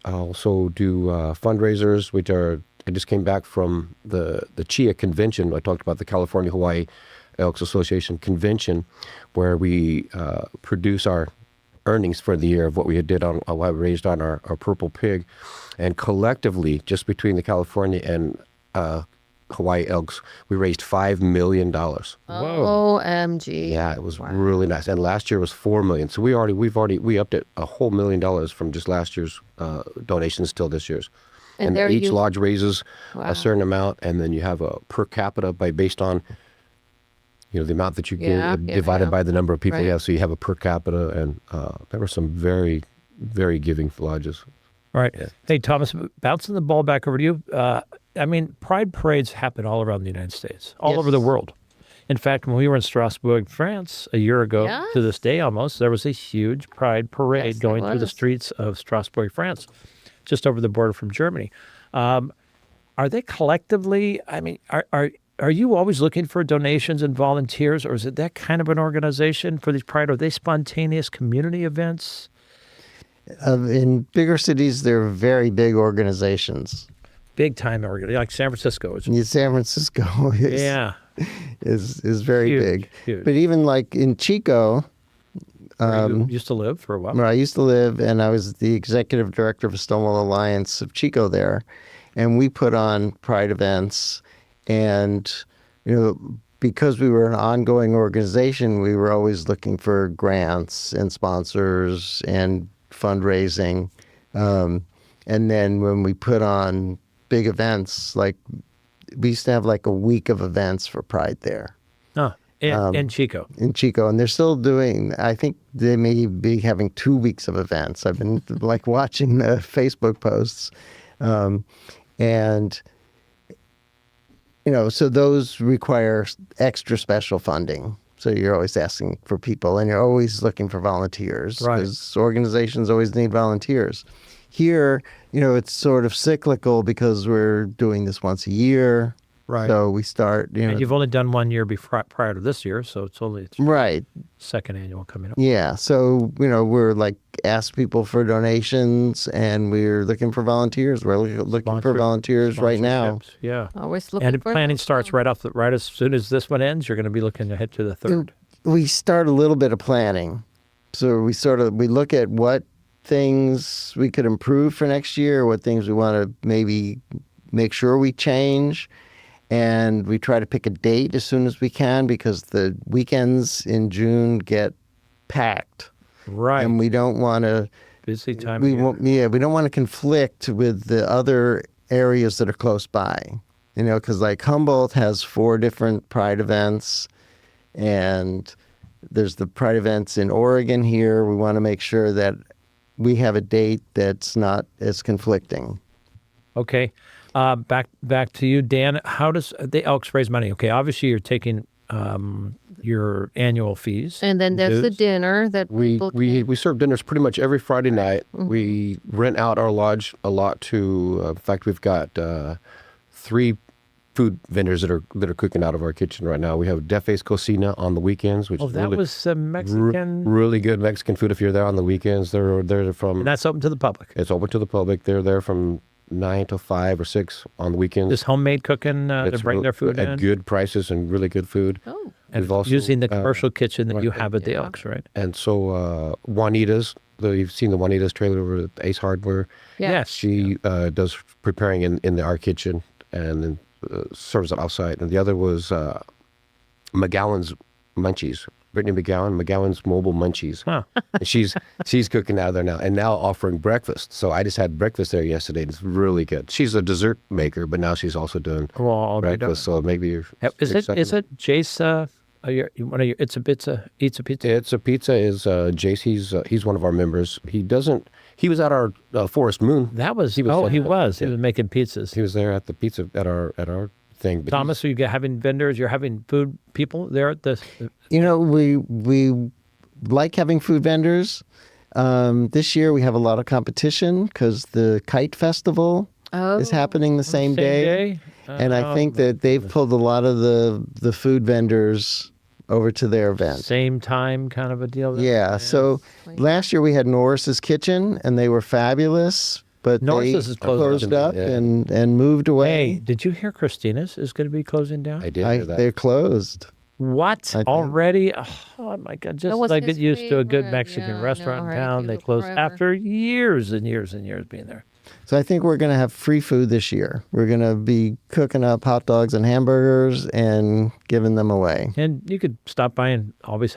also do fundraisers, which are. I just came back from the CHIA convention. I talked about the California Hawaii Elks Association convention, where we produce our earnings for the year of what we did on what we raised on our purple pig, and collectively, just between the California and Hawaii Elks, we raised $5 million. Whoa. OMG. Yeah, it was really nice. And last year was $4 million. So we upped it a whole $1 million from just last year's donations till this year's. And there each you- lodge raises Wow. a certain amount, and then you have a per capita based on the amount that you Yeah, get yeah, divided yeah. by the number of people you Right. have. So you have a per capita, and there were some very, very giving lodges. All right. Hey, Thomas, bouncing the ball back over to you. I mean, pride parades happen all around the United States, all over the Yes. world. In fact, when we were in Strasbourg, France, a year ago, to this day almost, there was a huge pride parade Yes, there going through the was. streets of Strasbourg, France, just over the border from Germany. Are they collectively, I mean, are you always looking for donations and volunteers, or is it that kind of an organization for these pride? Are they spontaneous community events? In bigger cities, they're very big organizations. Big time organization, like San Francisco. San Francisco is, Yeah. is very Huge, big. huge. But even like in Chico, Where you used to live for a while. where I used to live, and I was the executive director of Stonewall Alliance of Chico there, and we put on pride events, and because we were an ongoing organization, we were always looking for grants and sponsors and fundraising, and then when we put on big events like used to have like a week of events for Pride there Oh, in Chico. in Chico, and they're still doing. I think they may be having 2 weeks of events. I've been like watching the Facebook posts, and so those require extra special funding. So you're always asking for people, and you're always looking for volunteers Right. because organizations always need volunteers. Here, it's sort of cyclical because we're doing this once a year. Right. So we start, And you've only done 1 year prior to this year, so it's only right. second annual coming up. Yeah. So, we're like ask people for donations, and we're looking for volunteers. We're looking for volunteers right now. Sponsorships, yeah. Always looking And for planning starts right as soon as this one ends. You're going to be looking ahead to the third. We start a little bit of planning. So we look at what things we could improve for next year, what things we want to maybe make sure we change. And we try to pick a date as soon as we can because the weekends in June get packed. Right. And we don't want to. Busy time. We of year. won't. Yeah, we don't want to conflict with the other areas that are close by. Because like Humboldt has 4 different Pride events, and there's the Pride events in Oregon here. We want to make sure that we have a date that's not as conflicting. Okay. Back to you, Dan. How does the Elks raise money? Okay, obviously you're taking your annual fees. And then there's the dues. dinner that We people we serve dinners pretty much every Friday night. We rent out our lodge a lot to. In fact, we've got 3 food vendors that are cooking out of our kitchen right now. We have Defe's Cocina on the weekends, which Oh, is that really, was some Mexican. really good Mexican food. If you're there on the weekends, they're from. And that's open to the public. It's open to the public. They're there from 9 to 5 or 6 on the weekends. This homemade cooking to It's bring their food at in. good prices and really good food. Oh. And We've also, using the commercial kitchen that right, you have at the yeah. Elks, right? And so Juanita's, you've seen the Juanita's trailer over at Ace Hardware. Yeah. Yes. She does preparing in our kitchen and then serves it offsite. And the other was McGowan's Munchies. Brittany McGowan's Mobile Munchies. Huh. And she's cooking out of there now and now offering breakfast. So I just had breakfast there yesterday. It's really good. She's a dessert maker, but now she's also doing Well, I'll be done. breakfast. So maybe you're Is it Jace? It's a pizza. Eats a pizza. It's a pizza. Is Jace? He's one of our members. He was at our Forest Moon. That was. He was- He was. Yeah. He was making pizzas. He was there at the pizza at our thing. But Thomas, are you having vendors? You're having food people there at the. We like having food vendors. This year we have a lot of competition because the Kite Festival is happening the same day. And I think that they've pulled a lot of the food vendors over to their event. Same time kind of a deal. then? Yeah. So last year we had Norris's Kitchen, and they were fabulous. But Norris's they is closed up Yeah. and moved Hey, away. did you hear Christina's is going to be closing down? I did hear that. They're closed. What? I did. Already? Oh my God. Just was like his get used to a good favorite. Mexican Yeah, I restaurant know, in right? town. He They lived closed forever. after years and years and years being there. So I think we're going to have free food this year. We're going to be cooking up hot dogs and hamburgers and giving them away. And you could stop by and always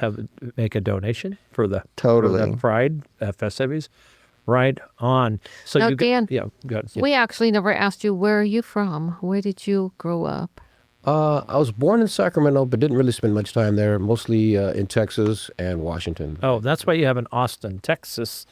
make a donation for the Totally. Pride festivities. Right on. So Now, you Dan, yeah, good. Yeah. We actually never asked you, where are you from? Where did you grow up? I was born in Sacramento, but didn't really spend much time there. Mostly in Texas and Washington. Oh, that's why you have an Austin, Texas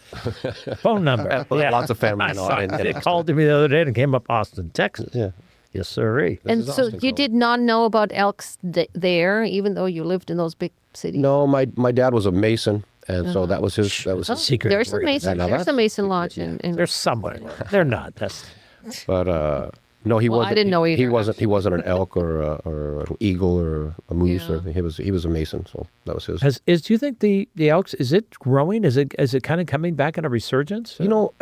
phone number. Lots of family I in saw in it. They Austin. called to me the other day and came up Austin, Texas. Yeah. Yes, sir. And is so Austin you code. did not know about elks there, even though you lived in those big cities? No, my dad was a Mason, and so that was his. That was Oh, his secret. There's a Mason. Now There's a that's Mason Lodge in They're somewhere. They're not. That's But no, he Well, I wasn't. didn't know He either, wasn't. He wasn't an elk or an eagle or a moose. Yeah. Or he was a Mason. So that was his. do you think the Elks, is it growing? Is it kind of coming back in a resurgence? You know,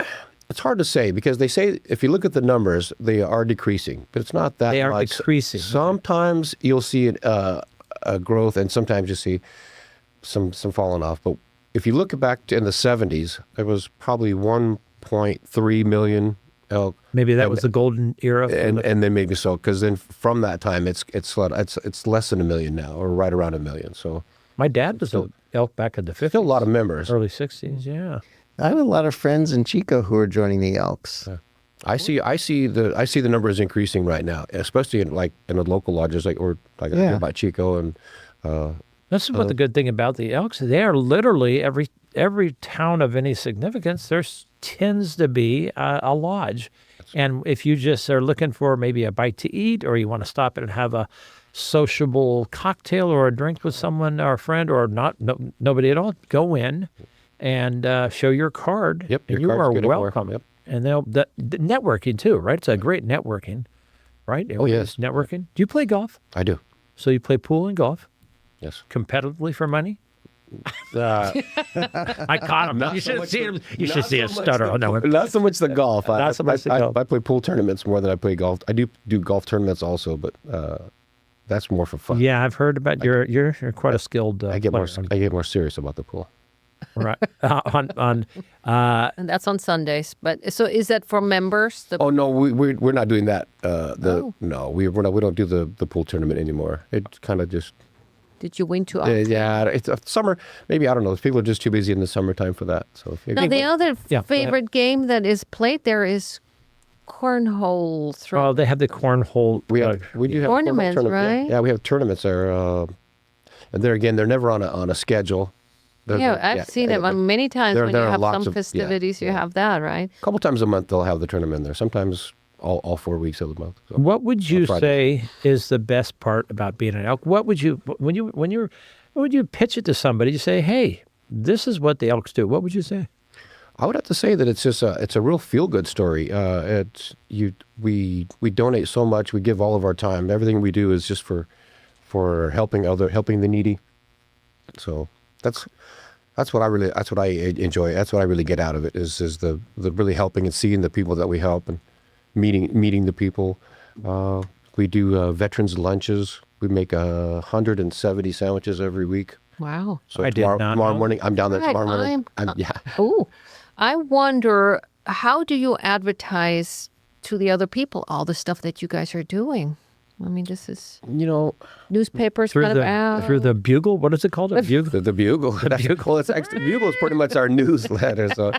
it's hard to say because they say if you look at the numbers, they are decreasing, but it's not that They are much. decreasing. Sometimes you'll see a growth, and sometimes you see some falling off. But if you look back in the 70s, there was probably 1.3 million elk, Maybe that was the golden era. and then maybe so because then from that time it's less than 1 million now, or right around 1 million. So My dad was an elk back in the 50s. still a lot of members. Early 60s, yeah. I have a lot of friends in Chico who are joining the Elks. I see the numbers increasing right now, especially in the local lodges or Yeah. by Chico and This is what the good thing about the Elks. They are literally every town of any significance. There tends to be a lodge, and if you just are looking for maybe a bite to eat, or you want to stop and have a sociable cocktail or a drink with someone or a friend, or nobody at all, go in and show your card. Yep, and your you card's are good at work. welcome. Yep. And the networking too, right? It's a great networking, right? Oh, yes. Networking. Do you play golf? I do. So you play pool and golf Yes. competitively for money? I caught him. You should see him. You should see a stutter on that one. Not so much the golf. Not so much the golf. I play pool tournaments more than I play golf. I do golf tournaments also, but that's more for fun. Yeah, I've heard about you're quite a skilled. I get more serious about the pool. Right And that's on Sundays. But so is that for members? Oh no, we're not doing that. Oh. No, we don't do the pool tournament anymore. It kind of just Did you win too often? yeah. It's summer. Maybe I don't know. People are just too busy in the summertime for that. So Now, the other Yeah, go favorite game that is played there is cornhole throw. Oh, they have the cornhole. we do have Tournaments, tournaments, right? Yeah, we have tournaments there. And there again, they're never on a schedule. Yeah, I've seen it many times There- when there you are have lots some of- yeah, festivities. You yeah. have that, right? A couple times a month they'll have the tournament there. Sometimes all 4 weeks of the month. So. What would you Friday. say is the best part about being an elk? What would you when you pitch it to somebody? You say, "Hey, this is what the Elks do." What would you say? I would have to say that it's a real feel good story. We donate so much. We give all of our time. Everything we do is just for helping the needy. So that's what I enjoy. That's what I really get out of it is the really helping and seeing the people that we help and meeting the people. We do veterans lunches. We make 170 sandwiches every week. Wow. So I did not tomorrow know. morning, I'm down there Right, tomorrow morning. Yeah. Oh, I wonder, how do you advertise to the other people all the stuff that you guys are doing? I mean, this is You know, newspapers Through kind of out. the Bugle. What is it called? A Bugle. the Bugle. Well, it's actually, the Bugle is pretty much our newsletter, so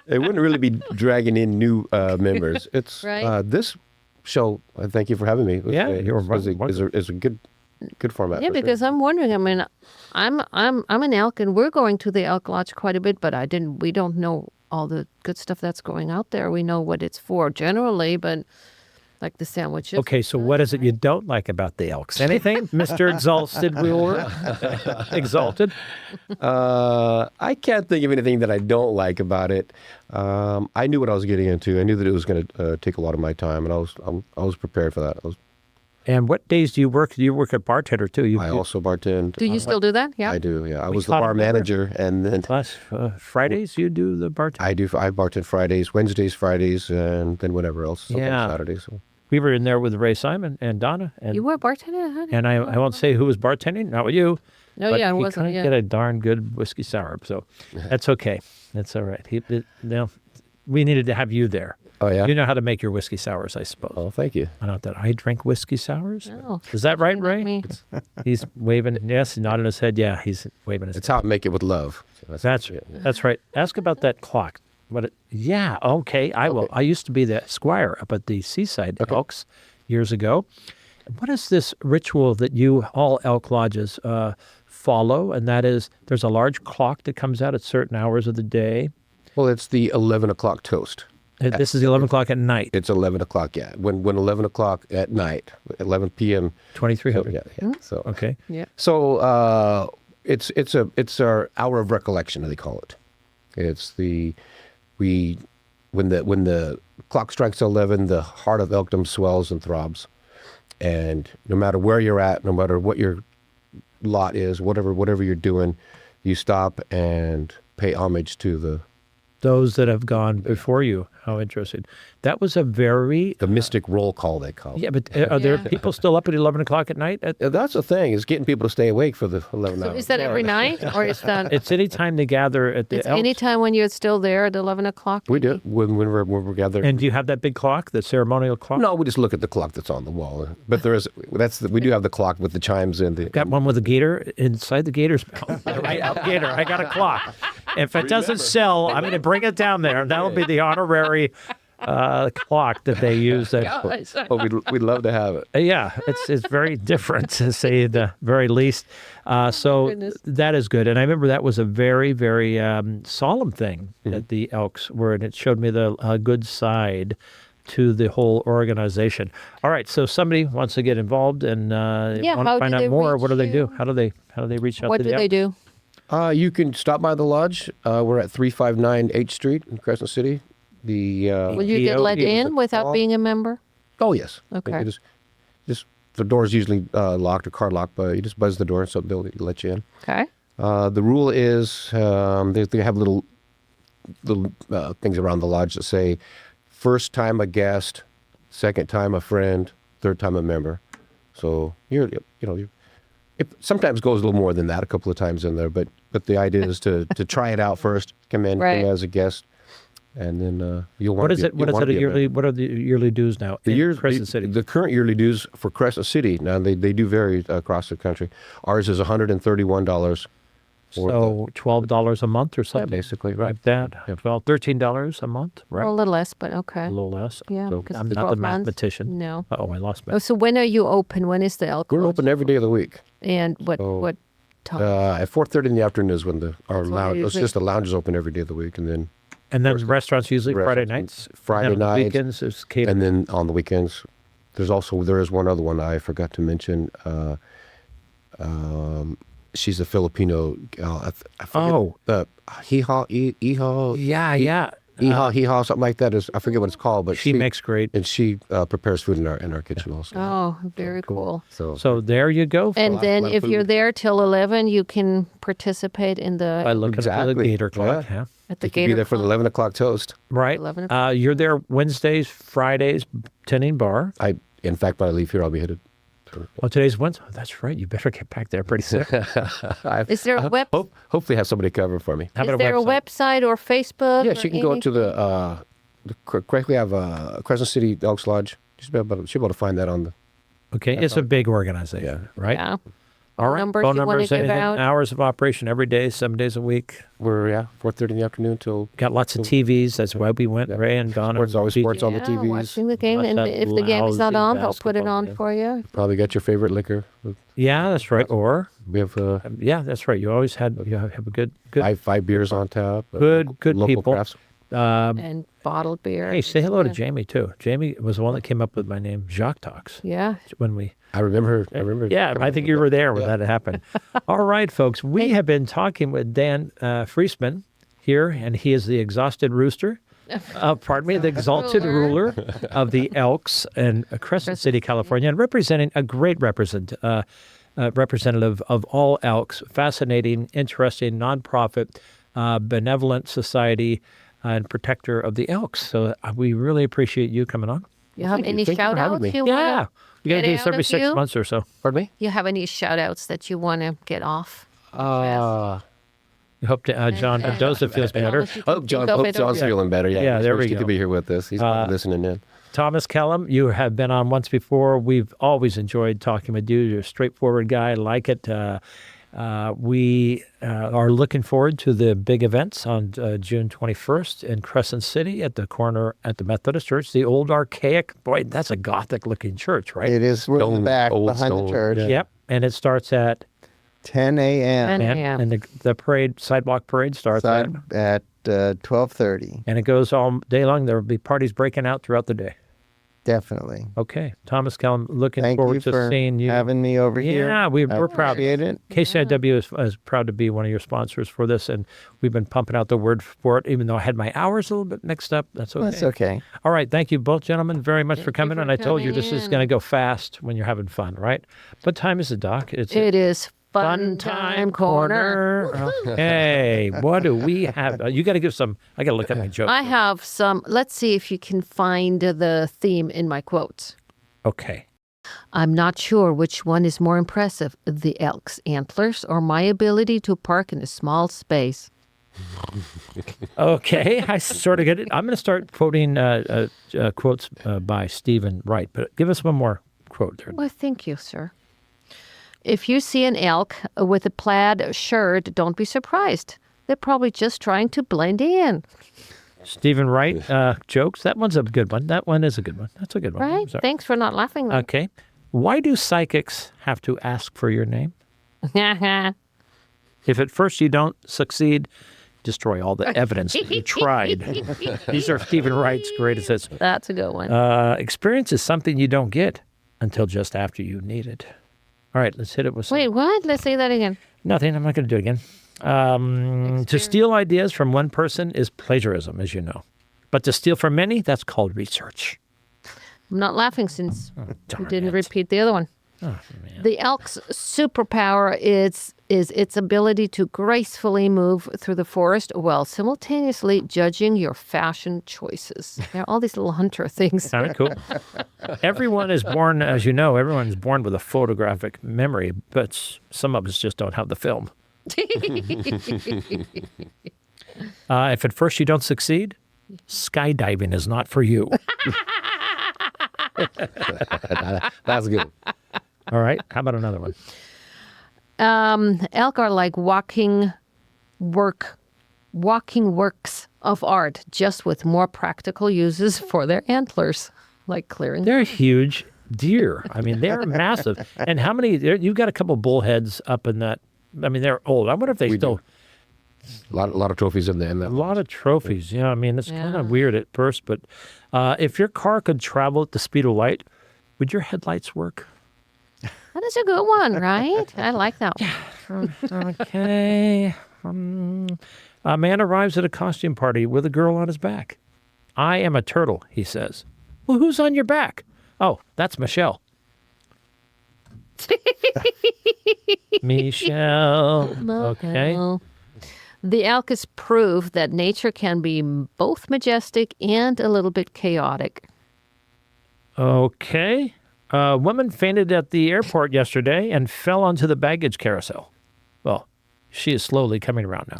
it wouldn't really be dragging in new members. It's Right. this show. Thank you for having me. Yeah, you're welcome. is a good format. Yeah, for sure. because I'm wondering. I mean, I'm an elk, and we're going to the elk lodge quite a bit, but we don't know all the good stuff that's going out there. We know what it's for generally, but like the sandwiches. Okay, so what is it you don't like about the Elks? Anything, Mr. Exalted Wheeler? Exalted. I can't think of anything that I don't like about it. I knew what I was getting into. I knew that it was going to take a lot of my time, and I was prepared for that. And what days do you work? Do you work at bartender too? I also bartend. Do you still do that? Yeah. I do. Yeah, I was the caught bar him there. manager, and then Plus Fridays you do the bartender. I bartend Fridays, Wednesdays, Fridays, and then whatever else. Sometimes Yeah. Saturdays. So. We were in there with Ray Simon and Donna, and You were a bartender, huh? and I won't say who was bartending, not with you. No, but yeah, it he wasn't. couldn't Yeah. get a darn good whiskey sour, so that's okay. That's all right. We needed to have you there. Oh yeah. You know how to make your whiskey sours, I suppose. Oh, thank you. Not that I drink whiskey sours. No. Is that right, Not Ray? me. He's waving. Yes, nodding his head. Yeah, he's waving his It's how I make it with love. So That's right. Ask about that clock. Yeah, okay, I will. I used to be the squire up at the Seaside Elks years ago. What is this ritual that you all elk lodges follow? And that is, there's a large clock that comes out at certain hours of the day. Well, it's the 11 o'clock toast. This is 11 o'clock at night. It's 11 o'clock. Yeah, when 11 o'clock at night, 11 p.m. 2300. Yeah. So Okay. Yeah. So it's our hour of recollection, they call it. It's when the clock strikes 11, the heart of elkdom swells and throbs, and no matter where you're at, no matter what your lot is, whatever you're doing, you stop and pay homage to Those that have gone before you. How interesting. That was a very... the mystic roll call, they call it. Yeah, but are there Yeah. people still up at 11 o'clock at night? That's the thing, is getting people to stay awake for the 11 So hours. is that every night, or is that? It's any time they gather at the It's Elks. any time when you're still there at 11 o'clock? We do, when we're gathered. And do you have that big clock, the ceremonial clock? No, we just look at the clock that's on the wall. But we do have the clock with the chimes and the. Got one with a gator inside the gator's mouth. Right out gator. I got a clock. If it doesn't sell, I'm going to bring it down there. That'll be the honorary clock that they use. That Oh, we'd love to have it. yeah, it's very different to say the very least. So goodness. that is good. And I remember that was a very, very solemn thing that the Elks were, and it showed me the good side to the whole organization. All right, so somebody wants to get involved and Yeah, want how to do find they out more. reach What do they do? you? How do they reach out What to do the they Elks? do? You can stop by the lodge. We're at 359 H Street in Crescent City. The Will you get let in without call. being a member? Oh yes. Okay. You just the door's usually locked or car locked, but you just buzz the door, so they'll let you in. Okay. The rule is they have little things around the lodge that say, first time a guest, second time a friend, third time a member. So it sometimes goes a little more than that, a couple of times in there, but the idea is to try it out first, come in Right. as a guest, and then you'll want What to is be, it? What you'll is want it to a be a member. yearly? What are the yearly dues now? in Crescent City? The current yearly dues for Crescent City, now they do vary across the country. Ours is $131. So $12 a month or something. basically, right. Like that. Yeah. Well, $13 a month, right? Well, a little less, but okay. A little less. Yeah, So because I'm it's not the 12 months. mathematician. No. Oh, I lost my. Oh, so when are you open? When is the Elk We're Lodge? open every day of the week. And what So, time? At 4:30 in the afternoon is when our what lounge. it It's is. just the lounge is open every day of the week, and then And then restaurants usually Friday nights. Friday And then on the nights, weekends is catering. and then on the weekends. There is one other one I forgot to mention. She's a Filipino gal. I forget Oh. the Iha, Yeah. something like that. I forget what it's called, but She makes great. and she prepares food in our kitchen also. Oh, very cool. So there you go. And lot- then lot of if you're food. there till 11, you can participate in By the looking at the Exactly. gator clock. Yeah. Yeah. at the You can be Gator there for the Club. 11 o'clock toast. Right. 11 You're there Wednesdays, Fridays, tending bar. In fact, when I leave here, I'll be headed. Oh, today's Wednesday. Oh, that's right. You better get back there pretty soon. Is there a Hopefully have somebody cover for me. How Is about there a website or Facebook? Yeah, or she can go to correctly have Crescent City Elks Lodge. She'll be able to find that on the. Okay, it's a big organization, Yeah. right? Yeah. All right. Numbers Phone you wanna numbers, give anything, out? hours of operation every day, 7 days a week. We're 4:30 in the afternoon till. Got lots of TVs. That's why we went. Ray and Donna. Sports, always beat- sports on the Yeah, TVs. watching the game. Watch And that if the game is not lousy on, they'll put it basketball on game. for you. Probably got your favorite liquor. Yeah, that's right. Or We have yeah, that's right. You always have a good five beers on tap. Good local people. crafts. And bottled beer. Hey, say hello to Yeah. Jamie too. Jamie was the one that came up with my name, Jacques Talks. Yeah. When we I remember. Yeah, I think you were there when that happened. All right, folks, we have been talking with Dan Friesman here, and he is the exhausted rooster. The exalted ruler of the Elks in Crescent City, California, and representing a great representative of all Elks, fascinating, interesting, nonprofit, benevolent society, and protector of the Elks. So we really appreciate you coming on. You have any Thank you for shout having outs me. you Yeah. want We got to Get do this out every of 6 you? months or so. Pardon me. You have any shout outs that you want to get off? We hope John Joseph feels better. Hope John's feeling better. Yeah, Yeah, it's there always we good go. to be here with us. He's probably listening in. Thomas Kellum, you have been on once before. We've always enjoyed talking with you. You're a straightforward guy. I like it. We are looking forward to the big events on June 21st in Crescent City at the corner at the Methodist Church, the old archaic, boy, that's a Gothic-looking church, right? It is. We're in the Stone, back old behind stone. the church. Yeah. Yep, and it starts at 10 a.m. 10 a.m. and the parade, sidewalk parade starts at, at 12:30. and it goes all day long. There will be parties breaking out throughout the day. Definitely. Okay, Thomas Kellum, looking Thank forward you to for seeing you. having me over here. Yeah, we're proud. Appreciate it. KCIW is proud to be one of your sponsors for this, and we've been pumping out the word for it, even though I had my hours a little bit mixed up. That's okay. That's okay. All right. Thank you both, gentlemen, very much for Thank you coming. for And I told you coming this is in. going to go fast when you're having fun, right? What time is it, Doc? It's It is Fun Time Corner. Hey, what do we have? You got to give some. I got to look at my joke. I have some. Let's see if you can find the theme in my quotes. Okay. I'm not sure which one is more impressive, the elk's antlers or my ability to park in a small space. Okay. I sort of get it. I'm going to start quoting quotes by Stephen Wright, but give us one more quote there. Well, thank you, sir. If you see an elk with a plaid shirt, don't be surprised. They're probably just trying to blend in. Stephen Wright jokes. That one's a good one. That one is a good one. That's a good one. Right? Sorry. Thanks for not laughing. Then. Okay. Why do psychics have to ask for your name? If at first you don't succeed, destroy all the evidence that you tried. These are Stephen Wright's greatest hits. That's a good one. Experience is something you don't get until just after you need it. All right, let's hit it with some. Wait, what? Let's say that again. Nothing. I'm not going to do it again. To steal ideas from one person is plagiarism, as you know. But to steal from many, that's called research. I'm not laughing since you darn didn't it. repeat the other one. Oh, man. The elk's superpower is its ability to gracefully move through the forest while simultaneously judging your fashion choices. There are all these little hunter things. Kind of cool. Everyone is born, as you know, everyone is born with a photographic memory, but some of us just don't have the film. If at first you don't succeed, skydiving is not for you. That's good. All right. How about another one? Elk are like walking works of art, just with more practical uses for their antlers, like clearing. They're huge deer. I mean, they're massive. And how many? You've got a couple bullheads up in that. I mean, they're old. I wonder if they still. A lot of trophies in there. A lot of trophies. Yeah, I mean, it's kind of weird at first, but if your car could travel at the speed of light, would your headlights work? That is a good one, right? I like that one. Okay. A man arrives at a costume party with a girl on his back. I am a turtle, he says. Well, who's on your back? Oh, that's Michelle. Michelle. Okay. Well, the elk is proof that nature can be both majestic and a little bit chaotic. Okay. A woman fainted at the airport yesterday and fell onto the baggage carousel. Well, she is slowly coming around now.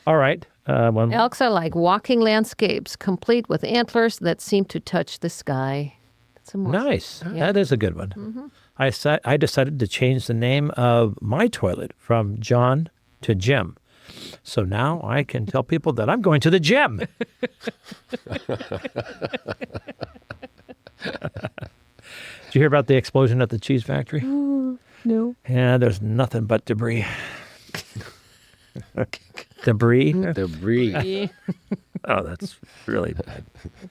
All right. Elks are like walking landscapes, complete with antlers that seem to touch the sky. That's a more Nice. That is a good one. Mm-hmm. I decided to change the name of my toilet from John to Jim. So now I can tell people that I'm going to the gym. Did you hear about the explosion at the cheese factory? No. Yeah, there's nothing but debris. Debris? Debris. Oh, that's really bad.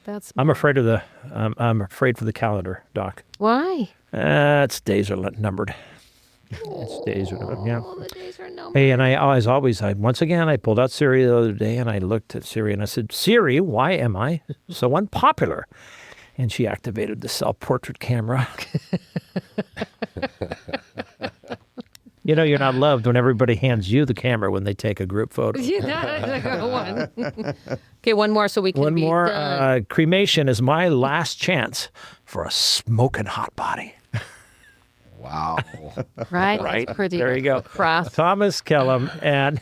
That's I'm afraid of I'm afraid for the calendar, Doc. why. Its days are numbered. Its days are numbered. Yeah. Oh, the days are numbered. Hey, and once again, I pulled out Siri the other day and I looked at Siri and I said, Siri, why am I so unpopular? And she activated the self-portrait camera. You know, you're not loved when everybody hands you the camera when they take a group photo. Okay, one more so we can One be more. done. Cremation is my last chance for a smoking hot body. Wow. Right? Right. That's pretty There you go. crass. Thomas Kellum and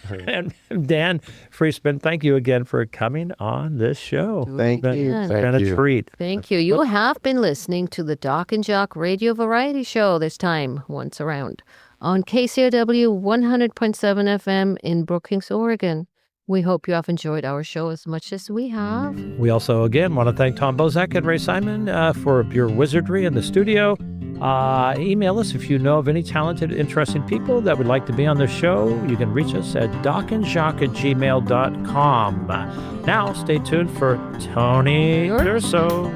Dan Friesman, thank you again for coming on this show. Thank you. Yeah. It's been a you. treat. Thank you. You have been listening to the Doc and Jacques Radio Variety Show this time, once around, on KCOW 100.7 FM in Brookings, Oregon. We hope you have enjoyed our show as much as we have. We also, again, want to thank Tom Bozak and Ray Simon for your wizardry in the studio. Email us if you know of any talented, interesting people that would like to be on the show. You can reach us at docandjacques@gmail.com. Now, stay tuned for Tony Durso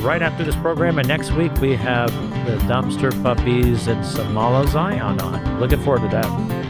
right after this program. And next week, we have the Dumpster Puppies and Samala Zion on. Looking forward to that.